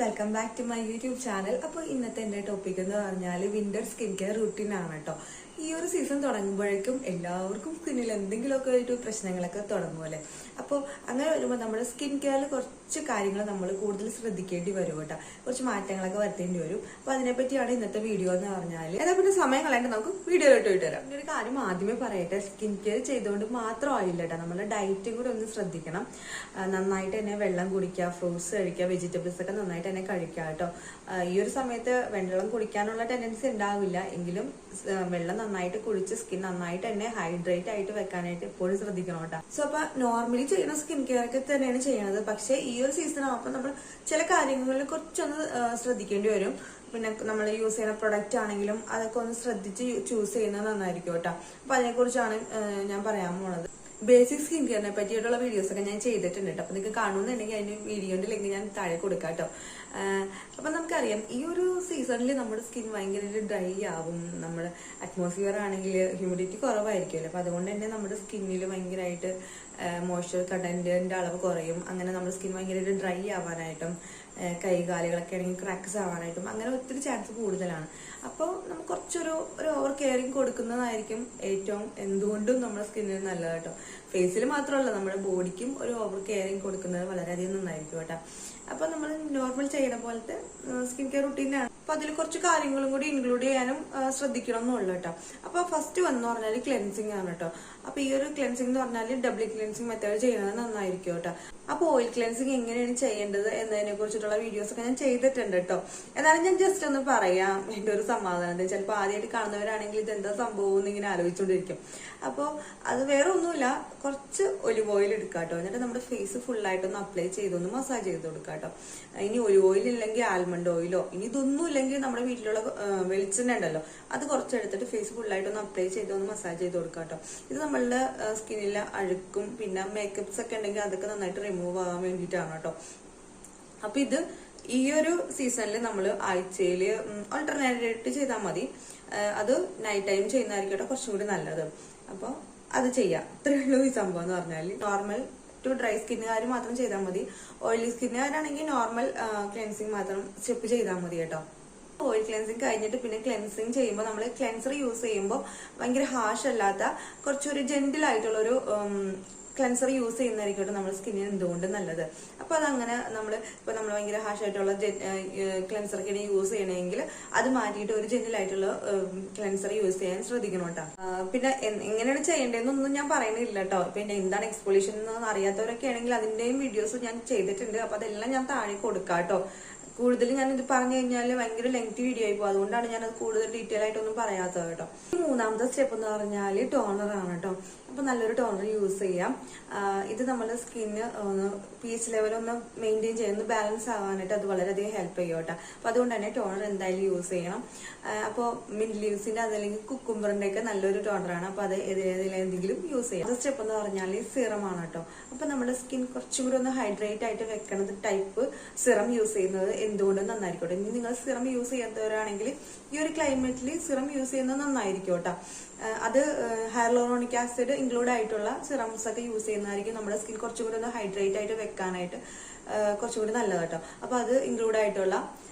Welcome back to my YouTube channel. അപ്പോൾ ഇന്നത്തെ എൻ്റെ ടോപ്പിക് എന്ന് പറഞ്ഞാൽ വിന്റർ സ്കിൻ കെയർ റൂട്ടീൻ ആണ് കേട്ടോ. ഈ ഒരു സീസൺ തുടങ്ങുമ്പോഴേക്കും എല്ലാവർക്കും സ്കിന്നിൽ എന്തെങ്കിലുമൊക്കെ ഒരു പ്രശ്നങ്ങളൊക്കെ തുടങ്ങുമല്ലേ. അപ്പോൾ അങ്ങനെ വരുമ്പോൾ നമ്മുടെ സ്കിൻ കെയറിൽ കുറച്ച് കാര്യങ്ങൾ നമ്മൾ കൂടുതൽ ശ്രദ്ധിക്കേണ്ടി വരും കേട്ടോ. കുറച്ച് മാറ്റങ്ങളൊക്കെ വരുത്തേണ്ടി വരും. അപ്പോൾ അതിനെപ്പറ്റിയാണ് ഇന്നത്തെ വീഡിയോ എന്ന് പറഞ്ഞാൽ. എന്നാൽ പിന്നെ സമയം കളയാണ്ട് നമുക്ക് വീഡിയോയിലോട്ട് വിട്ടുതരാം. ഒരു കാര്യം ആദ്യമേ പറയട്ടെ, സ്കിൻ കെയർ ചെയ്തുകൊണ്ട് മാത്രമായില്ല കേട്ടോ, നമ്മുടെ ഡയറ്റും കൂടെ ഒന്ന് ശ്രദ്ധിക്കണം. നന്നായിട്ട് തന്നെ വെള്ളം കുടിക്കുക, ഫ്രൂട്ട്സ് കഴിക്കുക, വെജിറ്റബിൾസ് ഒക്കെ നന്നായിട്ട് തന്നെ കഴിക്കുക കേട്ടോ. ഈ ഒരു സമയത്ത് വെള്ളം കുടിക്കാനുള്ള ടെൻഡൻസി ഉണ്ടാവില്ല എങ്കിലും വെള്ളം നന്നായിട്ട് കുടിച്ച് സ്കിൻ നന്നായിട്ട് തന്നെ ഹൈഡ്രേറ്റ് ആയിട്ട് വെക്കാനായിട്ട് എപ്പോഴും ശ്രദ്ധിക്കണം കേട്ടോ. സോ അപ്പൊ നോർമലി ചെയ്യുന്ന സ്കിൻ കെയർ ഒക്കെ തന്നെയാണ് ചെയ്യുന്നത്. പക്ഷെ ഈ ഒരു സീസൺ ആകുമ്പോൾ നമ്മൾ ചില കാര്യങ്ങളിൽ കുറച്ചൊന്ന് ശ്രദ്ധിക്കേണ്ടി വരും. പിന്നെ നമ്മൾ യൂസ് ചെയ്യുന്ന പ്രൊഡക്റ്റ് ആണെങ്കിലും അതൊക്കെ ഒന്ന് ശ്രദ്ധിച്ച് ചൂസ് ചെയ്യുന്നത് നന്നായിരിക്കും കേട്ടോ. അപ്പൊ അതിനെക്കുറിച്ചാണ് ഞാൻ പറയാൻ പോണത്. ബേസിക് സ്കിൻ കെയറിനെ പറ്റിയിട്ടുള്ള വീഡിയോസ് ഒക്കെ ഞാൻ ചെയ്തിട്ടുണ്ട് കേട്ടോ. അപ്പൊ നിങ്ങൾക്ക് കാണുന്നുണ്ടെങ്കിൽ അതിന്റെ വീഡിയോന്റെ ലിങ്ക് ഞാൻ താഴെ കൊടുക്കാം കേട്ടോ. അപ്പൊ നമുക്കറിയാം ഈ ഒരു സീസണിൽ നമ്മുടെ സ്കിൻ ഭയങ്കര ഡ്രൈ ആവും. നമ്മുടെ അറ്റ്മോസ്ഫിയർ ആണെങ്കിൽ ഹ്യൂമിഡിറ്റി കുറവായിരിക്കുമല്ലോ. അപ്പൊ അതുകൊണ്ട് തന്നെ നമ്മുടെ സ്കിന്നിൽ ഭയങ്കരമായിട്ട് മോയ്സ്ചർ കണ്ടന്റിന്റെ അളവ് കുറയും. അങ്ങനെ നമ്മുടെ സ്കിൻ ഭയങ്കര ഡ്രൈ ആവാനായിട്ടും കൈകാലുകളൊക്കെ ആണെങ്കിൽ ക്രാക്സ് ആവാനായിട്ടും അങ്ങനെ ഒത്തിരി ചാൻസ് കൂടുതലാണ്. അപ്പോൾ നമുക്ക് കുറച്ചൊരു ഓവർ കെയറിങ് കൊടുക്കുന്നതായിരിക്കും ഏറ്റവും എന്തുകൊണ്ടും നമ്മുടെ സ്കിന്നിന് നല്ലത് കേട്ടോ. ഫേസിൽ മാത്രമല്ല നമ്മുടെ ബോഡിക്കും ഒരു ഓവർ കെയറിങ് കൊടുക്കുന്നത് വളരെയധികം നന്നായിരിക്കും കേട്ടോ. അപ്പൊ നമ്മൾ നോർമൽ ചെയ്യുന്ന പോലത്തെ സ്കിൻ കെയർ റുട്ടീനാണ്. അപ്പൊ അതിൽ കുറച്ച് കാര്യങ്ങളും കൂടി ഇൻക്ലൂഡ് ചെയ്യാനും ശ്രദ്ധിക്കണം എന്നുള്ളൂ കേട്ടോ. അപ്പൊ ഫസ്റ്റ് വന്ന് പറഞ്ഞാൽ ക്ലെൻസിങ് ആണ് കേട്ടോ. അപ്പൊ ഈ ഒരു ക്ലെൻസിങ് എന്ന് പറഞ്ഞാൽ ഡബിൾ ക്ലെൻസിങ് മെത്തേഡ് ചെയ്യുന്നത് നന്നായിരിക്കും കേട്ടോ. അപ്പൊ ഓയിൽ ക്ലെൻസിങ് എങ്ങനെയാണ് ചെയ്യേണ്ടത് എന്നതിനെ കുറിച്ചിട്ടുള്ള വീഡിയോസ് ഒക്കെ ഞാൻ ചെയ്തിട്ടുണ്ട് കേട്ടോ. എന്നാലും ഞാൻ ജസ്റ്റ് ഒന്ന് പറയാം എന്റെ ഒരു സമാധാനം. ചിലപ്പോൾ ആദ്യമായിട്ട് കാണുന്നവരാണെങ്കിൽ ഇതെന്താ സംഭവം എന്ന് ഇങ്ങനെ ആലോചിച്ചുകൊണ്ടിരിക്കും. അപ്പോൾ അത് വേറെ ഒന്നുമില്ല, കുറച്ച് ഒലിവ് ഓയിൽ എടുക്കുക കേട്ടോ. എന്നിട്ട് നമ്മുടെ ഫേസ് ഫുള്ളായിട്ടൊന്ന് അപ്ലൈ ചെയ്തൊന്ന് മസാജ് ചെയ്ത് കൊടുക്കുക കേട്ടോ. ഇനി ഒലിവ് ഓയിൽ ഇല്ലെങ്കിൽ ആൽമണ്ട് ഓയിലോ ഇനി ഇതൊന്നും ഇല്ലെങ്കിൽ നമ്മുടെ വീട്ടിലുള്ള വെളിച്ചെണ്ണ ഉണ്ടല്ലോ അത് കുറച്ചെടുത്തിട്ട് ഫേസ് ഫുള്ളായിട്ടൊന്ന് അപ്ലൈ ചെയ്തൊന്ന് മസാജ് ചെയ്ത് കൊടുക്കുക കേട്ടോ. ഇത് നമ്മളുടെ സ്കിന്നിലെ അഴുക്കും പിന്നെ മേക്കപ്സ് ഒക്കെ ഉണ്ടെങ്കിൽ അതൊക്കെ നന്നായിട്ട് റിമൂവ് ആവാൻ വേണ്ടിയിട്ടാണ് കേട്ടോ. അപ്പൊ ഇത് ഈ ഒരു സീസണിൽ നമ്മൾ ആഴ്ചയിൽ ഓൾട്ടർനേറ്റ് ചെയ്താൽ മതി. അത് നൈറ്റ് ടൈം ചെയ്യുന്നതായിരിക്കും കേട്ടോ കുറച്ചും കൂടി നല്ലത്. അപ്പോൾ അത് ചെയ്യാം. ഇത്രയേ ഉള്ളൂ ഈ സംഭവം എന്ന് പറഞ്ഞാൽ. നോർമൽ ടു ഡ്രൈ സ്കിന്നുകാർ മാത്രം ചെയ്താൽ മതി. ഓയിലി സ്കിന്നുകാരാണെങ്കിൽ നോർമൽ ക്ലെൻസിങ് മാത്രം സ്റ്റെപ്പ് ചെയ്താൽ മതി കേട്ടോ. ഓയിൽ ക്ലെൻസിങ് കഴിഞ്ഞിട്ട് പിന്നെ ക്ലെൻസിങ് ചെയ്യുമ്പോൾ നമ്മൾ ക്ലെൻസർ യൂസ് ചെയ്യുമ്പോൾ ഭയങ്കര ഹാഷ് അല്ലാത്ത കുറച്ചൊരു ജെന്റിൽ ആയിട്ടുള്ളൊരു ക്ലെൻസർ യൂസ് ചെയ്യുന്നതായിരിക്കും നമ്മുടെ സ്കിന്നിന് എന്തുകൊണ്ട് നല്ലത്. അപ്പൊ അതങ്ങനെ നമ്മൾ ഭയങ്കര ഹാഷ് ആയിട്ടുള്ള ക്ലെൻസറൊക്കെയാണ് യൂസ് ചെയ്യണമെങ്കിൽ അത് മാറ്റിയിട്ട് ഒരു ജെന്റിലായിട്ടുള്ള ക്ലെൻസർ യൂസ് ചെയ്യാൻ ശ്രദ്ധിക്കണം കേട്ടോ. പിന്നെ എങ്ങനെയാണ് ചെയ്യേണ്ടതെന്നൊന്നും ഞാൻ പറയുന്നില്ല കേട്ടോ. പിന്നെ എന്താണ് എക്സ്പോളിഷൻ എന്ന് അറിയാത്തവരൊക്കെ ആണെങ്കിൽ അതിന്റെയും വീഡിയോസ് ഞാൻ ചെയ്തിട്ടുണ്ട്. അപ്പൊ അതെല്ലാം ഞാൻ താഴെ കൊടുക്കാം കേട്ടോ. കൂടുതൽ ഞാൻ ഇത് പറഞ്ഞു കഴിഞ്ഞാൽ ഭയങ്കര ലെങ്തി വീഡിയോ ആയി പോകും. അതുകൊണ്ടാണ് ഞാൻ അത് കൂടുതൽ ഡീറ്റെയിൽ ആയിട്ടൊന്നും പറയാത്തത് കേട്ടോ. മൂന്നാമത്തെ സ്റ്റെപ്പ് എന്ന് പറഞ്ഞാൽ ടോണർ ആണ് കേട്ടോ. അപ്പൊ നല്ലൊരു ടോണർ യൂസ് ചെയ്യാം. ഇത് നമ്മുടെ സ്കിന്ന് ഒന്ന് pH ലെവൽ ഒന്ന് മെയിൻറ്റെയിൻ ചെയ്യുന്ന ബാലൻസ് ആവാനായിട്ട് അത് വളരെയധികം ഹെൽപ്പ് ചെയ്യും കേട്ടോ. അപ്പൊ അതുകൊണ്ട് തന്നെ ടോണർ എന്തായാലും യൂസ് ചെയ്യണം. അപ്പോൾ മിന്റ് ലീവ്സിന്റെ അതല്ലെങ്കിൽ കുക്കുംബറിന്റെ ഒക്കെ നല്ലൊരു ടോണറാണ്. അപ്പൊ അത് ഏതെങ്കിലും യൂസ് ചെയ്യാം. അടുത്ത സ്റ്റെപ്പ് എന്ന് പറഞ്ഞാൽ സിറം ആണ് കേട്ടോ. അപ്പൊ നമ്മുടെ സ്കിൻ കുറച്ചും കൂടി ഒന്ന് ഹൈഡ്രേറ്റ് ആയിട്ട് വെക്കണത് ടൈപ്പ് സിറം യൂസ് ചെയ്യുന്നത് എന്തുകൊണ്ടും നന്നായിരിക്കട്ടെ. ഇനി നിങ്ങൾ സിറം യൂസ് ചെയ്യാത്തവരാണെങ്കിൽ ഈ ഒരു ക്ലൈമറ്റിൽ സിറം യൂസ് ചെയ്യുന്നത് നന്നായിരിക്കും കേട്ടോ. അത് ഹൈലൂറോണിക് ആസിഡ് ഇൻക്ലൂഡ് ആയിട്ടുള്ള സിറംസ് ഒക്കെ യൂസ് ചെയ്യുന്നതായിരിക്കും നമ്മുടെ സ്കിൻ കുറച്ചും കൂടി ഒന്ന് ഹൈഡ്രേറ്റ് ആയിട്ട് വെക്കാനായിട്ട് കുറച്ചും കൂടി നല്ലത് കേട്ടോ. അപ്പൊ അത് ഇൻക്ലൂഡ് ആയിട്ടുള്ള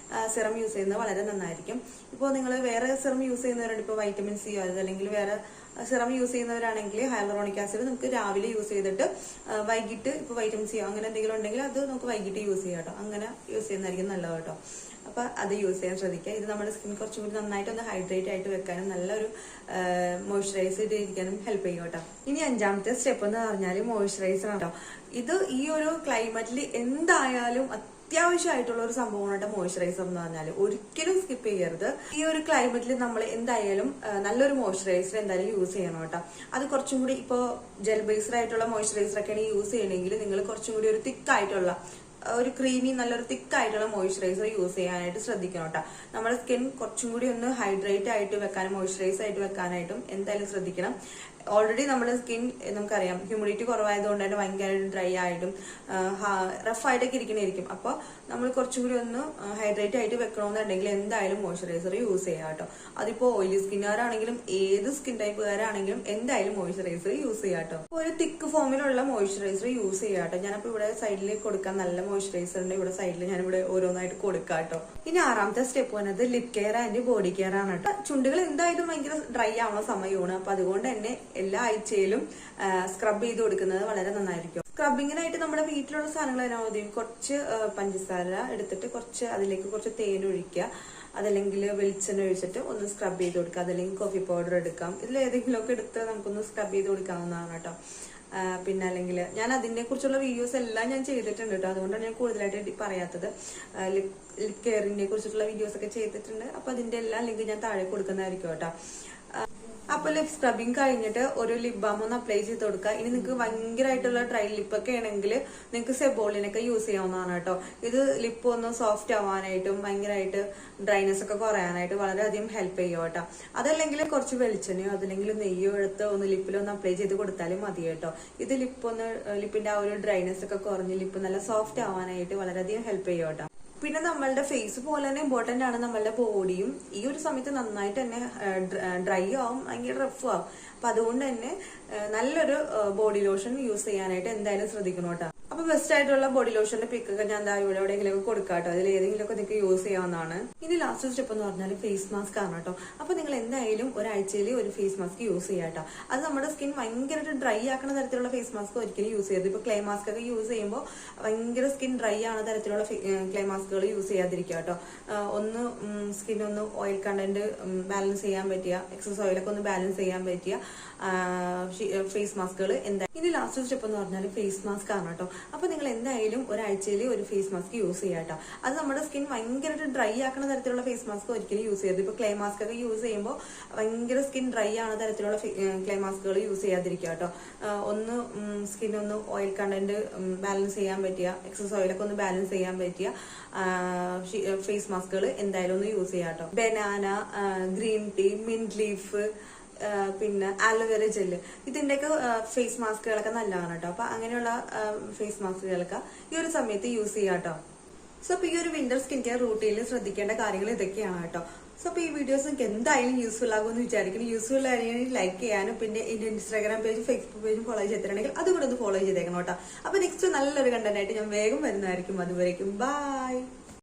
സിറം യൂസ് ചെയ്യുന്നത് വളരെ നന്നായിരിക്കും. ഇപ്പോൾ നിങ്ങൾ വേറെ സിറം യൂസ് ചെയ്യുന്നവരുണ്ട്, ഇപ്പോൾ വൈറ്റമിൻ സി അതല്ലെങ്കിൽ വേറെ സിറം യൂസ് ചെയ്യുന്നവരാണെങ്കിൽ ഹൈലൂറോണിക് ആസിഡ് നമുക്ക് രാവിലെ യൂസ് ചെയ്തിട്ട് വൈകിട്ട് ഇപ്പോൾ വൈറ്റമിൻ സി അങ്ങനെ എന്തെങ്കിലും ഉണ്ടെങ്കിൽ അത് നമുക്ക് വൈകിട്ട് യൂസ് ചെയ്യാം കേട്ടോ. അങ്ങനെ യൂസ് ചെയ്യുന്നതായിരിക്കും നല്ലത് കേട്ടോ. അപ്പൊ അത് യൂസ് ചെയ്യാൻ ശ്രദ്ധിക്കുക. ഇത് നമ്മുടെ സ്കിൻ കുറച്ചും കൂടി നന്നായിട്ട് ഒന്ന് ഹൈഡ്രേറ്റ് ആയിട്ട് വെക്കാനും നല്ലൊരു മോയ്സ്ചറൈസ് ചെയ്തിരിക്കാനും ഹെൽപ്പ് ചെയ്യും കേട്ടോ. ഇനി അഞ്ചാമത്തെ സ്റ്റെപ്പ് എന്ന് പറഞ്ഞാൽ മോയ്സ്ചറൈസർ കേട്ടോ. ഇത് ഈ ഒരു ക്ലൈമറ്റിൽ എന്തായാലും അത്യാവശ്യമായിട്ടുള്ള ഒരു സംഭവമാണ് കേട്ടോ മോയ്സ്ചറൈസർ എന്ന് പറഞ്ഞാൽ. ഒരിക്കലും സ്കിപ്പ് ചെയ്യരുത്. ഈ ഒരു ക്ലൈമറ്റിൽ നമ്മൾ എന്തായാലും നല്ലൊരു മോയ്സ്ചറൈസർ എന്തായാലും യൂസ് ചെയ്യണം കേട്ടോ. അത് കുറച്ചും കൂടി ഇപ്പോൾ ജെൽ ബേസ്ഡ് ആയിട്ടുള്ള മോയ്സ്ചറൈസർ ഒക്കെയാണ് യൂസ് ചെയ്യണമെങ്കിൽ നിങ്ങൾ കുറച്ചും കൂടി ഒരു തിക്കായിട്ടുള്ള ഒരു ക്രീമി നല്ലൊരു തിക്കായിട്ടുള്ള മോയ്സ്ചറൈസർ യൂസ് ചെയ്യാനായിട്ട് ശ്രദ്ധിക്കണം കേട്ടോ. നമ്മുടെ സ്കിൻ കുറച്ചും കൂടി ഒന്ന് ഹൈഡ്രേറ്റ് ആയിട്ട് വെക്കാനും മോയ്സ്ചറൈസ് ആയിട്ട് വെക്കാനായിട്ടും എന്തായാലും ശ്രദ്ധിക്കണം. ഓൾറെഡി നമ്മുടെ സ്കിൻ നമുക്കറിയാം ഹ്യൂമിഡിറ്റി കുറവായതുകൊണ്ട് തന്നെ ഭയങ്കരമായിട്ട് ഡ്രൈ ആയിട്ടും റഫായിട്ടൊക്കെ ഇരിക്കണായിരിക്കും. അപ്പോൾ നമ്മൾ കുറച്ചും കൂടി ഒന്ന് ഹൈഡ്രേറ്റ് ആയിട്ട് വെക്കണമെന്നുണ്ടെങ്കിൽ എന്തായാലും മോയ്സ്ചറൈസർ യൂസ് ചെയ്യാം കേട്ടോ. അതിപ്പോ ഓയിലി സ്കിന്നുകാരാണെങ്കിലും ഏത് സ്കിൻ ടൈപ്പുകാരാണെങ്കിലും എന്തായാലും മോയ്സ്ചറൈസർ യൂസ് ചെയ്യാം കേട്ടോ. ഒരു തിക്ക് ഫോമിലുള്ള മോയ്സ്ചറൈസർ യൂസ് ചെയ്യാം കേട്ടോ. ഞാനപ്പോൾ ഇവിടെ സൈഡിൽ കൊടുക്കാൻ നല്ല മോയ്സ്ചറൈസർ ഉണ്ട്. ഇവിടെ സൈഡിൽ ഞാനിവിടെ ഓരോന്നായിട്ട് കൊടുക്കാം കേട്ടോ. ഇനി 6ാമത്തെ സ്റ്റെപ്പ് വന്നത് lip care and body care ആണ് കേട്ടോ. ചുണ്ടുകൾ എന്തായാലും ഭയങ്കര ഡ്രൈ ആവുന്ന സമയമാണ്. അപ്പൊ അതുകൊണ്ട് തന്നെ എല്ലാ ആഴ്ചയിലും സ്ക്രബ് ചെയ്ത് കൊടുക്കുന്നത് വളരെ നന്നായിരിക്കും. സ്ക്രബിങ്ങിനായിട്ട് നമ്മുടെ വീട്ടിലുള്ള സാധനങ്ങൾ തന്നെ മതി. കുറച്ച് പഞ്ചസാര എടുത്തിട്ട് അതിലേക്ക് കുറച്ച് തേൻ ഒഴിക്കുക, അതല്ലെങ്കിൽ വെളിച്ചെണ്ണ ഒഴിച്ചിട്ട് ഒന്ന് സ്ക്രബ് ചെയ്ത് കൊടുക്കുക, അതല്ലെങ്കിൽ കോഫി പൗഡർ എടുക്കാം. ഇതിലേതെങ്കിലും ഒക്കെ എടുത്ത് നമുക്കൊന്ന് സ്ക്രബ് ചെയ്ത് കൊടുക്കാവുന്നതാണ് കേട്ടോ. പിന്നെ അല്ലെങ്കിൽ ഞാൻ അതിനെ കുറിച്ചുള്ള വീഡിയോസ് എല്ലാം ഞാൻ ചെയ്തിട്ടുണ്ട് കേട്ടോ. അതുകൊണ്ടാണ് ഞാൻ കൂടുതലായിട്ട് പറയാത്തത്. ലിപ് കെയറിനെ കുറിച്ചിട്ടുള്ള വീഡിയോസ് ഒക്കെ ചെയ്തിട്ടുണ്ട്. അപ്പൊ അതിന്റെ എല്ലാ ലിങ്ക് ഞാൻ താഴെ കൊടുക്കുന്നതായിരിക്കും കേട്ടോ. അപ്പൊ ലിപ് സ്ക്രബിങ് കഴിഞ്ഞിട്ട് ഒരു ലിപ് ബാം ഒന്ന് അപ്ലൈ ചെയ്ത് കൊടുക്കുക. ഇനി നിങ്ങൾക്ക് ഭയങ്കരമായിട്ടുള്ള ഡ്രൈ ലിപ്പ് ഒക്കെ ആണെങ്കിൽ നിങ്ങൾക്ക് സെബോളിനൊക്കെ യൂസ് ചെയ്യാവുന്നതാണ് കേട്ടോ. ഇത് ലിപ്പ് ഒന്ന് സോഫ്റ്റ് ആവാനായിട്ടും ഭയങ്കരമായിട്ട് ഡ്രൈനെസ് ഒക്കെ കുറയാനായിട്ട് വളരെയധികം ഹെൽപ്പ് ചെയ്യും കേട്ടോ. അതല്ലെങ്കിൽ കുറച്ച് വെളിച്ചെണ്ണയോ അതല്ലെങ്കിൽ നെയ്യോ എടുത്ത് ഒന്ന് ലിപ്പിലൊന്ന് അപ്ലൈ ചെയ്ത് കൊടുത്താലും മതി കേട്ടോ. ഇത് ലിപ്പിന്റെ ആ ഒരു ഡ്രൈനെസ് ഒക്കെ കുറഞ്ഞ് ലിപ്പ് നല്ല സോഫ്റ്റ് ആവാനായിട്ട് വളരെയധികം ഹെൽപ്പ് ചെയ്യും കേട്ടോ. പിന്നെ നമ്മളുടെ ഫേസ് പോലെ തന്നെ ഇമ്പോർട്ടന്റ് ആണ് നമ്മളുടെ ബോഡിയും. ഈ ഒരു സമയത്ത് നന്നായിട്ട് തന്നെ ഡ്രൈ ആവും, ഭയങ്കര റഫ് ആവും. അപ്പൊ അതുകൊണ്ട് തന്നെ നല്ലൊരു ബോഡി ലോഷൻ യൂസ് ചെയ്യാനായിട്ട് എന്തായാലും ശ്രദ്ധിക്കണം കേട്ടോ. അപ്പൊ ബെസ്റ്റ് ആയിട്ടുള്ള ബോഡി ലോഷന്റെ പിക്കൊക്കെ ഞാൻ ഇവിടെ എവിടെയെങ്കിലും കൊടുക്കാം കേട്ടോ. അതിൽ ഏതെങ്കിലും ഒക്കെ നിങ്ങൾക്ക് യൂസ് ചെയ്യാവുന്നതാണ്. ഇനി ലാസ്റ്റ് സ്റ്റെപ്പ് എന്ന് പറഞ്ഞാൽ ഫേസ് മാസ്ക് ആണ് കേട്ടോ. അപ്പൊ നിങ്ങൾ എന്തായാലും ഒരാഴ്ചയിൽ ഒരു ഫേസ് മാസ്ക് യൂസ് ചെയ്യാം കേട്ടോ. അത് നമ്മുടെ സ്കിൻ ഭയങ്കരമായിട്ട് ഡ്രൈ ആക്കുന്ന തരത്തിലുള്ള ഫേസ് മാസ്ക് ഒരിക്കലും യൂസ് ചെയ്യരുത്. ഇപ്പൊ ക്ലേ മാസ്ക് ഒക്കെ യൂസ് ചെയ്യുമ്പോൾ ഭയങ്കര സ്കിൻ ഡ്രൈ ആണ് തരത്തിലുള്ള ക്ലേ മാസ്കുകൾ യൂസ് ചെയ്യാതിരിക്കുക കേട്ടോ. ഒന്ന് സ്കിൻ ഒന്ന് ഓയിൽ കണ്ടന്റ് ബാലൻസ് ചെയ്യാൻ പറ്റിയ, എക്സസ് ഓയിലൊക്കെ ഒന്ന് ബാലൻസ് ചെയ്യാൻ പറ്റിയ ഫേസ് മാസ്കുകൾ എന്താ. ഇനി ലാസ്റ്റ് സ്റ്റെപ്പ് എന്ന് പറഞ്ഞാൽ ഫേസ് മാസ്ക് ആണ് കേട്ടോ. അപ്പൊ നിങ്ങൾ എന്തായാലും ഒരാഴ്ചയിൽ ഒരു ഫേസ് മാസ്ക് യൂസ് ചെയ്യാം കേട്ടോ. അത് നമ്മുടെ സ്കിൻ ഭയങ്കരമായിട്ട് ഡ്രൈ ആക്കുന്ന തരത്തിലുള്ള ഫേസ് മാസ്ക് ഒരിക്കലും യൂസ് ചെയ്യരുത്. ഇപ്പൊ ക്ലേ മാസ്ക് ഒക്കെ യൂസ് ചെയ്യുമ്പോൾ ഭയങ്കര സ്കിൻ ഡ്രൈ ആണ് തരത്തിലുള്ള ക്ലേ മാസ്കുകൾ യൂസ് ചെയ്യാതിരിക്കുക കേട്ടോ. ഒന്ന് സ്കിൻ ഒന്ന് ഓയിൽ കണ്ടന്റ് ബാലൻസ് ചെയ്യാൻ പറ്റിയ, എക്സസ് ഓയിലൊക്കെ ഒന്ന് ബാലൻസ് ചെയ്യാൻ പറ്റിയ ഫേസ് മാസ്കുകൾ എന്തായാലും ഒന്ന് യൂസ് ചെയ്യാം കേട്ടോ. Banana, green tea, mint leaf, പിന്നെ ആലോവേര ജെല്ല്, ഇതിന്റെയൊക്കെ ഫേസ് മാസ്കുകളൊക്കെ നല്ലതാണ് കേട്ടോ. അപ്പൊ അങ്ങനെയുള്ള ഫേസ് മാസ്കുകളൊക്കെ ഈ ഒരു സമയത്ത് യൂസ് ചെയ്യാം കേട്ടോ. സോ അപ്പൊ ഈ ഒരു വിന്റർ സ്കിൻ കെയർ റൂട്ടീനിൽ ശ്രദ്ധിക്കേണ്ട കാര്യങ്ങൾ ഇതൊക്കെയാണ് കേട്ടോ. സോ അപ്പൊ ഈ വീഡിയോസ് നിങ്ങൾക്ക് എന്തായാലും യൂസ്ഫുൾ ആകുമെന്ന് വിചാരിക്കുന്നു. യൂസ്ഫുൾ ആണെങ്കിൽ ലൈക്ക് ചെയ്യാനും പിന്നെ എന്റെ ഇൻസ്റ്റാഗ്രാം പേജും ഫേസ്ബുക്ക് പേജും ഫോളോ ചെയ്തിട്ടുണ്ടെങ്കിൽ അതുകൂടെ ഒന്ന് ഫോളോ ചെയ്തേക്കണം കേട്ടോ. അപ്പൊ നെക്സ്റ്റ് നല്ലൊരു കണ്ടന്റ് ആയിട്ട് ഞാൻ വേഗം വരുന്നതായിരിക്കും. അതുവരേക്കും ബൈ.